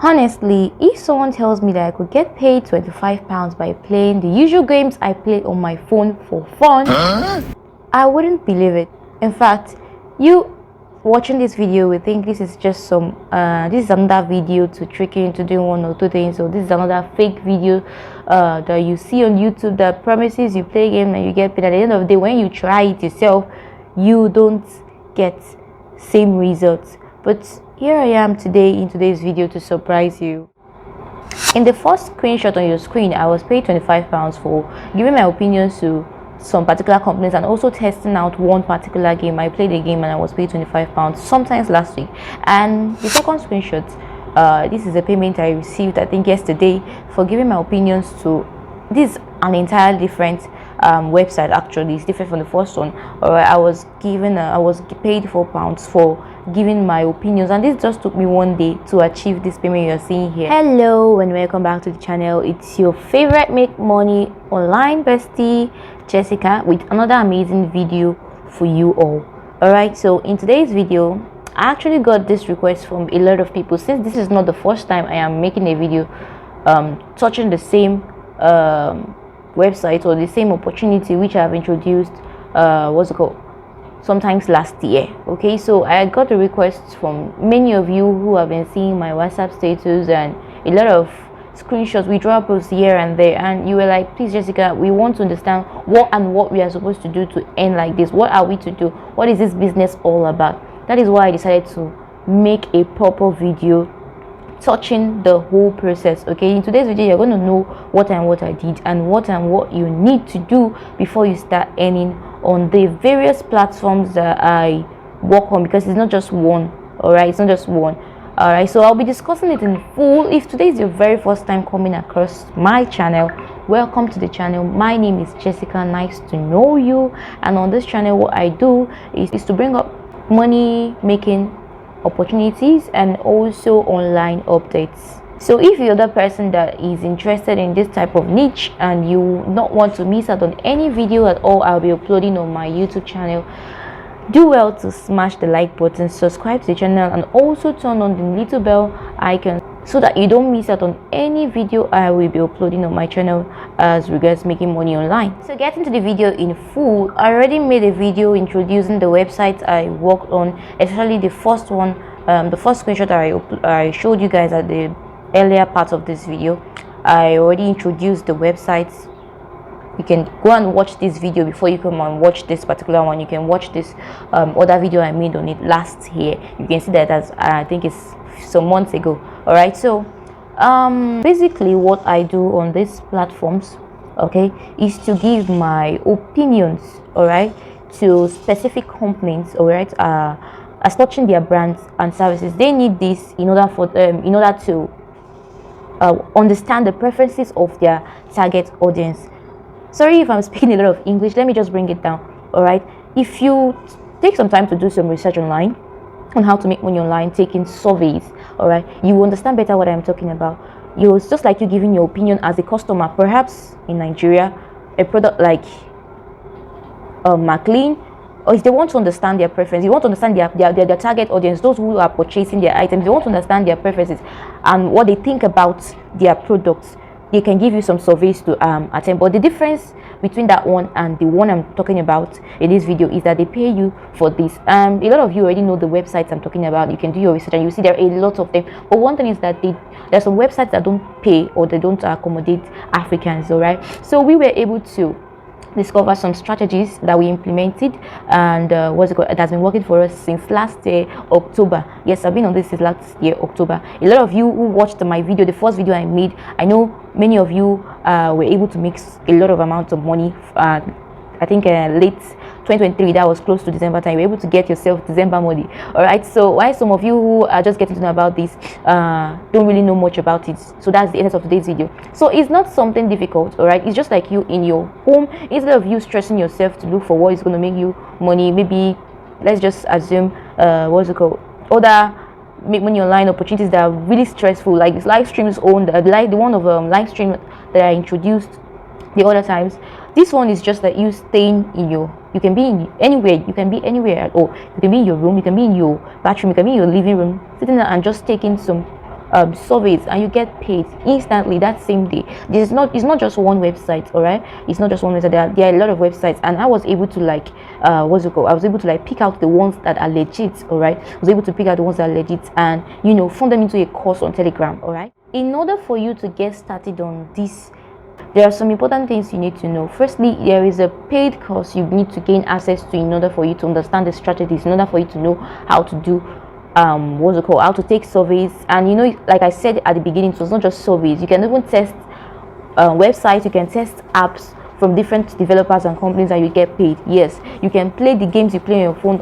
Honestly, if someone tells me that I could get paid £25 by playing the usual games I play on my phone for fun, I wouldn't believe it. In fact, you watching this video will think this is just this is another video to trick you into doing one or two things, or this is another fake video that you see on YouTube that promises you play a game and you get paid. At the end of the day, when you try it yourself, you don't get same results. But here I am today in today's video to surprise you. In the first screenshot on your screen, I was paid £25 for giving my opinions to some particular companies and also testing out one particular game. I played a game and I was paid £25 sometimes last week. And the second screenshot, this is a payment I received I think yesterday for giving my opinions to this an entirely different website. Actually, it's different from the first one. I was paid £4 for giving my opinions, and this just took me one day to achieve this payment you're seeing here. Hello and welcome back to the channel. It's your favorite make money online bestie Jessica with another amazing video for you all. Alright, so in today's video I actually got this request from a lot of people, since this is not the first time I am making a video touching the same website or the same opportunity which I have introduced sometimes last year. Okay, so I got a request from many of you who have been seeing my WhatsApp status and a lot of screenshots, withdrawal posts here and there, and you were like, please Jessica, we want to understand what we are supposed to do to end like this. What are we to do? What is this business all about? That is why I decided to make a proper video touching the whole process. Okay, in today's video you're going to know what I did and what you need to do before you start earning on the various platforms that I work on, because it's not just one. All right, it's not just one. All right, so I'll be discussing it in full. If today is your very first time coming across my channel, welcome to the channel. My name is Jessica, nice to know you. And on this channel what I do is to bring up money making opportunities and also online updates. So if you're the person that is interested in this type of niche and you not want to miss out on any video at all I'll be uploading on my YouTube channel, do well to smash the like button, subscribe to the channel, and also turn on the little bell icon so that you don't miss out on any video I will be uploading on my channel as regards making money online. So getting to the video in full, I already made a video introducing the website I worked on, especially the first one, the first screenshot I showed you guys at the earlier part of this video. I already introduced the website. You can go and watch this video before you come and watch this particular one. You can watch this other video I made on it last year. You can see that I think it's some months ago. All right, so basically what I do on these platforms, okay, is to give my opinions, all right, to specific companies, all right, as touching their brands and services. They need this in order to understand the preferences of their target audience. Sorry if I'm speaking a lot of English, let me just bring it down. All right, if you take some time to do some research online on how to make money online, taking surveys, all right, you will understand better what I'm talking about. It's just like you giving your opinion as a customer. Perhaps in Nigeria, a product like McLean, or if they want to understand their preference, you want to understand their target audience, those who are purchasing their items, they want to understand their preferences and what they think about their products. They can give you some surveys to attend, but the difference between that one and the one I'm talking about in this video is that they pay you for this. A lot of you already know the websites I'm talking about. You can do your research and you see there are a lot of them, but one thing is that there's some websites that don't pay or they don't accommodate Africans. All right, so we were able to discover some strategies that we implemented, and it has been working for us since last year October. Yes, I've been on this since last year October. A lot of you who watched my video, the first video I made, I know many of you were able to make a lot of amounts of money. I think late 2023, that was close to December time, you were able to get yourself December money. All right, so why some of you who are just getting to know about this don't really know much about it, so that's the essence of today's video. So it's not something difficult, all right, it's just like you in your home. Instead of you stressing yourself to look for what is going to make you money, maybe let's just assume other make money online opportunities that are really stressful, like this live streams owned, like the one of live stream that I introduced the other times. This one is just that you staying in you can be in anywhere, you can be anywhere at all. You can be in your room, you can be in your bathroom, you can be in your living room, sitting there and just taking some surveys, and you get paid instantly that same day. It's not just one website, all right? It's not just one website. There are a lot of websites, and I was able to like I was able to like pick out the ones that are legit, all right? I was able to pick out the ones that are legit and form them into a course on Telegram, all right? In order for you to get started on this, there are some important things you need to know. Firstly, there is a paid course you need to gain access to in order for you to understand the strategies, in order for you to know how to do how to take surveys. And like I said at the beginning, so it's not just surveys. You can even test websites, you can test apps from different developers and companies, and you get paid. Yes, you can play the games you play on your phone,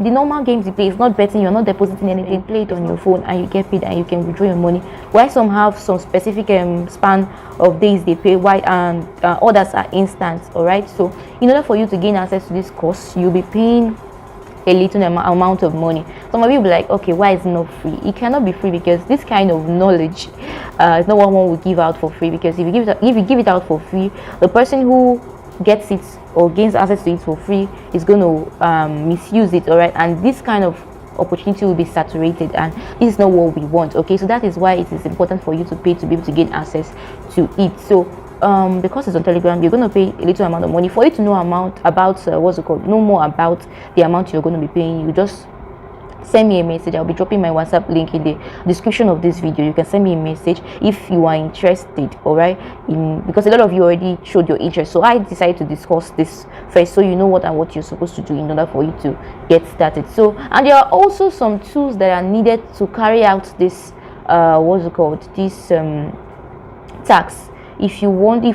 the normal games you play. It's not betting, you're not depositing anything. Play it on your phone and you get paid, and you can withdraw your money. While some have some specific span of days they pay, while and others are instant. All right, so in order for you to gain access to this course, you'll be paying a little amount of money. Some of you will be like, okay, why is it not free? It cannot be free, because this kind of knowledge is not what one will give out for free. Because if you give it out for free, the person who gets it or gains access to it for free is going to misuse it, all right? And this kind of opportunity will be saturated, and this is not what we want. Okay, so that is why it is important for you to pay to be able to gain access to it. So because it's on Telegram, you're going to pay a little amount of money. For you to know know more about the amount you're going to be paying, you just send me a message. I'll be dropping my WhatsApp link in the description of this video. You can send me a message if you are interested, all right? Because a lot of you already showed your interest, so I decided to discuss this first, so you know what you're supposed to do in order for you to get started. So, and there are also some tools that are needed to carry out this this task. If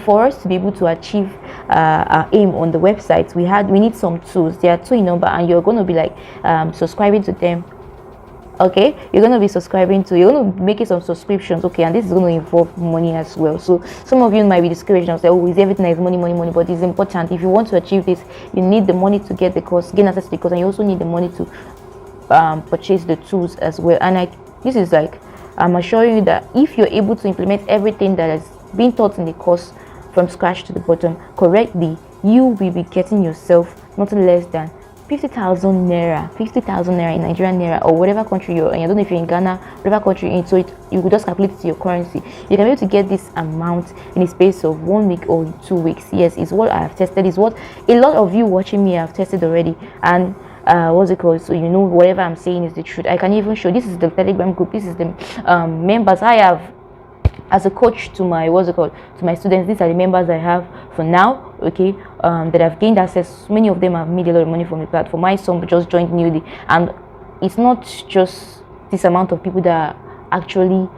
for us to be able to achieve our aim on the website, we need some tools. There are 2 in number, and you're going to be like subscribing to them. Okay, you're going to be making some subscriptions. Okay, and this is going to involve money as well. So some of you might be discouraged and say, oh, is everything is money? But it's important. If you want to achieve this, you need the money to get the course, gain access to the course, and you also need the money to purchase the tools as well. And I'm assuring you that if you're able to implement everything that is being taught in the course from scratch to the bottom correctly, you will be getting yourself nothing less than 50,000 naira in Nigerian naira, or whatever country you're in. I don't know if you're in Ghana, whatever country you're in, so you could just calculate it to your currency. You can be able to get this amount in a space of 1 week or 2 weeks. Yes, it's what I have tested. It's what a lot of you watching me have tested already. And so whatever I'm saying is the truth. I can even show, this is the Telegram group, this is the members I have as a coach to my to my students. These are the members I have for now, okay, that have gained access. Many of them have made a lot of money from the platform. My son just joined newly, and it's not just this amount of people that are actually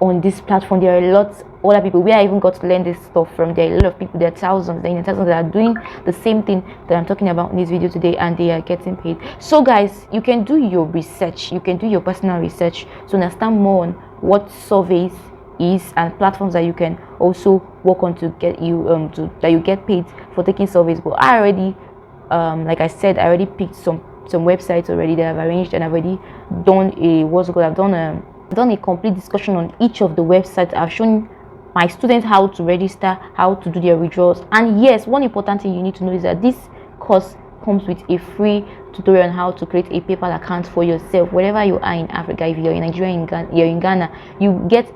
on this platform. There are a lot of other people where I even got to learn this stuff from. There are a lot of people, there are thousands that are doing the same thing that I'm talking about in this video today, and they are getting paid. So guys, you can do your research, you can do your personal research to understand more on what surveys is and platforms that you can also work on to get you that you get paid for taking surveys. But I already like I said, I already picked some websites already that I've arranged, and I've already done I've done a complete discussion on each of the websites. I've shown my students how to register, how to do their withdrawals. And yes, one important thing you need to know is that this course comes with a free tutorial on how to create a PayPal account for yourself wherever you are in Africa. If you're in Nigeria, you're in Ghana, you get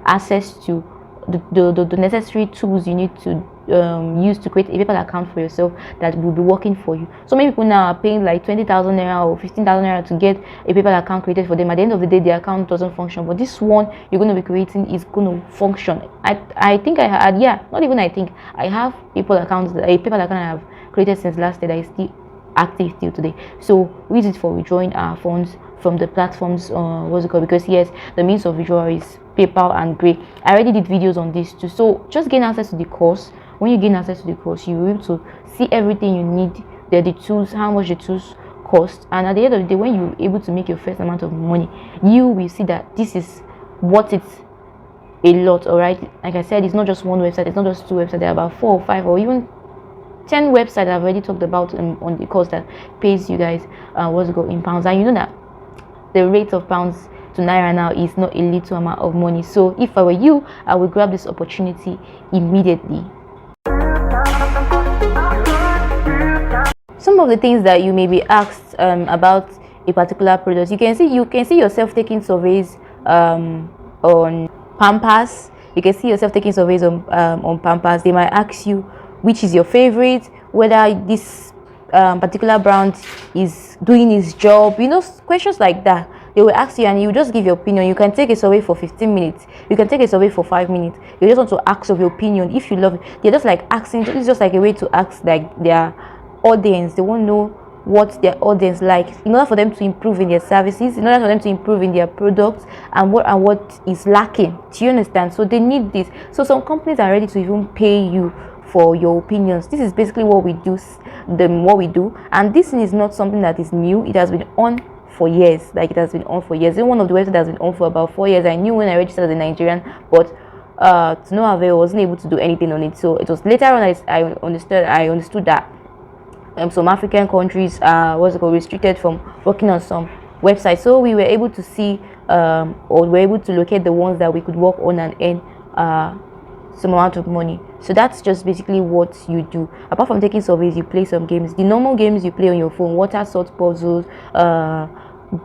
access to the necessary tools you need to use to create a PayPal account for yourself that will be working for you. So many people now are paying like 20,000 naira or 15,000 naira to get a PayPal account created for them. At the end of the day, the account doesn't function, but this one you're going to be creating is going to function. I think I had, not even I think, I have a PayPal account I have created since last year that is still active till today. So we use it for withdrawing our funds from the platforms because yes, the means of withdrawal is PayPal and Gray. I already did videos on this too. So just gain access to the course. When you gain access to the course, you will be able to see everything you need. There are the tools, how much the tools cost, and at the end of the day, when you're able to make your first amount of money, you will see that this is what it's a lot. All right, like I said, it's not just one website, it's not just 2 websites. There are about 4 or 5 or even 10 websites I've already talked about on the course that pays you guys in pounds. And you know that the rate of pounds to Naira now is not a little amount of money. So if I were you, I would grab this opportunity immediately. Some of the things that you may be asked about a particular product, you can see yourself taking surveys on Pampers. You can see yourself taking surveys on Pampers. They might ask you which is your favorite, whether this particular brand is doing its job, questions like that. They will ask you and you just give your opinion. You can take a survey for 15 minutes, you can take a survey for 5 minutes. You just want to ask of your opinion. If you love it, they're just like asking. It's just like a way to ask like their audience. They want to know what their audience likes in order for them to improve in their services, in order for them to improve in their products, and what is lacking. Do you understand? So they need this. So some companies are ready to even pay you for your opinions. This is basically what we do, and this is not something that is new. It has been on for years. Like, it has been on for years. One of the websites has been on for about 4 years. I knew when I registered as a Nigerian, but to no avail. I wasn't able to do anything on it. So it was later on I understood that some African countries restricted from working on some websites. So we were able to see or we were able to locate the ones that we could work on and earn some amount of money. So that's just basically what you do. Apart from taking surveys, you play some games. The normal games you play on your phone, water sort puzzles,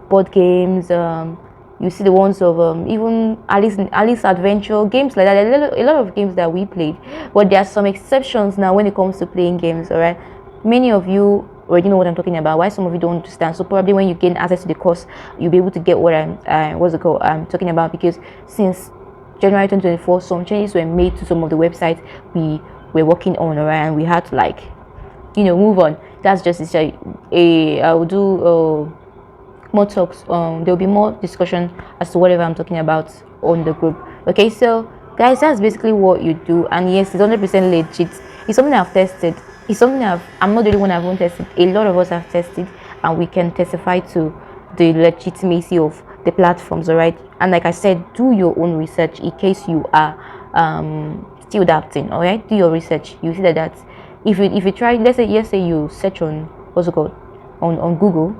board games, you see the ones of even Alice Adventure, games like that. A lot of games that we played, but there are some exceptions now when it comes to playing games. All right, many of you already know what I'm talking about. Why some of you don't understand? So probably when you gain access to the course, you'll be able to get what I'm talking about. Because since January 2024, some changes were made to some of the websites we were working on, alright, and we had to move on. That's just I will do more talks. There will be more discussion as to whatever I'm talking about on the group. Okay, so guys, that's basically what you do. And yes, it's 100% legit. It's something I've tested. It's something I'm not the only one I've tested. A lot of us have tested, and we can testify to the legitimacy of the platforms. All right, and like I said, do your own research in case you are still doubting. All right, do your research. You see that if you try, let's say you search on on Google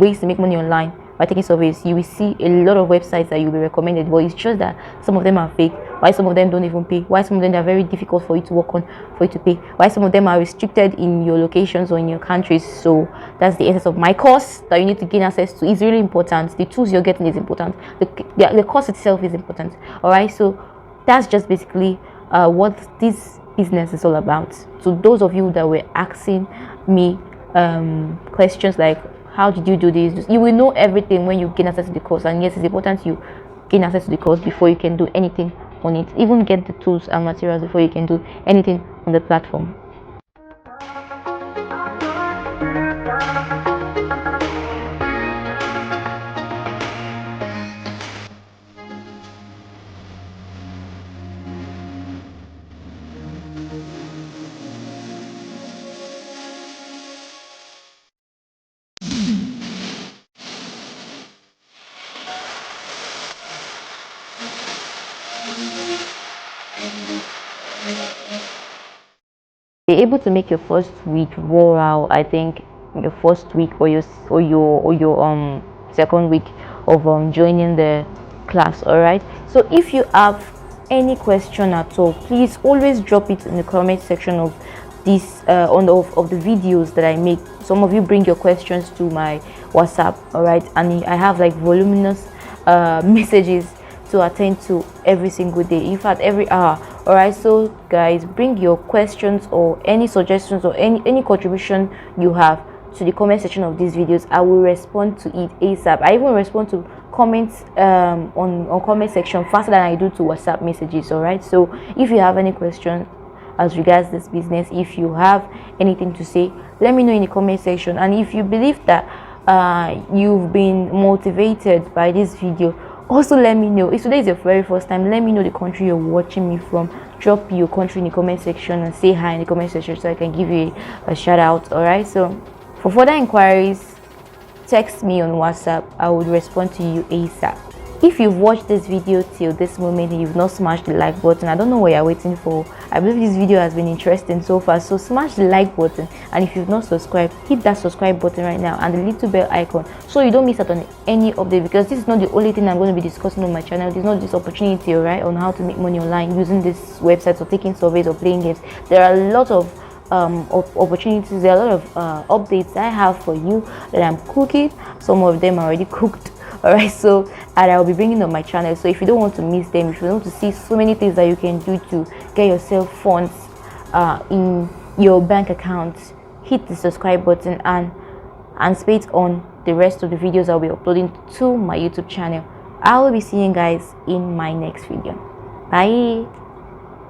ways to make money online by taking surveys, you will see a lot of websites that you'll be recommended, but it's just that some of them are fake. Why some of them don't even pay? Why some of them are very difficult for you to work on, for you to pay? Why some of them are restricted in your locations or in your countries? So that's the essence of my course that you need to gain access to. It's really important. The tools you're getting is important. The course itself is important. All right, so that's just basically what this business is all about. So those of you that were asking me questions like, how did you do this? You will know everything when you gain access to the course. And yes, it's important you gain access to the course before you can do anything on it. Even get the tools and materials before you can do anything on the platform. Be able to make your first week roll out. I think your first week or your second week of joining the class. All right, so if you have any question at all, please always drop it in the comment section of this of the videos that I make. Some of you bring your questions to my WhatsApp, all right, and I have like voluminous messages to attend to every single day, in fact every hour. All right, so guys, bring your questions or any suggestions or any contribution you have to the comment section of these videos. I will respond to it ASAP. I even respond to comments on comment section faster than I do to WhatsApp messages. All right, so if you have any questions as regards this business, if you have anything to say, let me know in the comment section. And if you believe that you've been motivated by this video, also let me know. If today is your very first time, let me know the country you're watching me from. Drop your country in the comment section and say hi in the comment section so I can give you a shout out. All right, so for further inquiries, text me on WhatsApp. I will respond to you ASAP. If you've watched this video till this moment and you've not smashed the like button, I don't know what you're waiting for. I believe this video has been interesting so far, so smash the like button. And if you've not subscribed, hit that subscribe button right now and the little bell icon so you don't miss out on any update, because this is not the only thing I'm going to be discussing on my channel. There's not this opportunity, right, on how to make money online using this website or taking surveys or playing games. There are a lot of opportunities. There are a lot of updates I have for you that I'm cooking. Some of them are already cooked. All right, so and I'll be bringing on my channel. So if you don't want to miss them, if you want to see so many things that you can do to get yourself funds in your bank account, hit the subscribe button and stay on the rest of the videos I'll be uploading to my YouTube channel. I will be seeing you guys in my next video. Bye.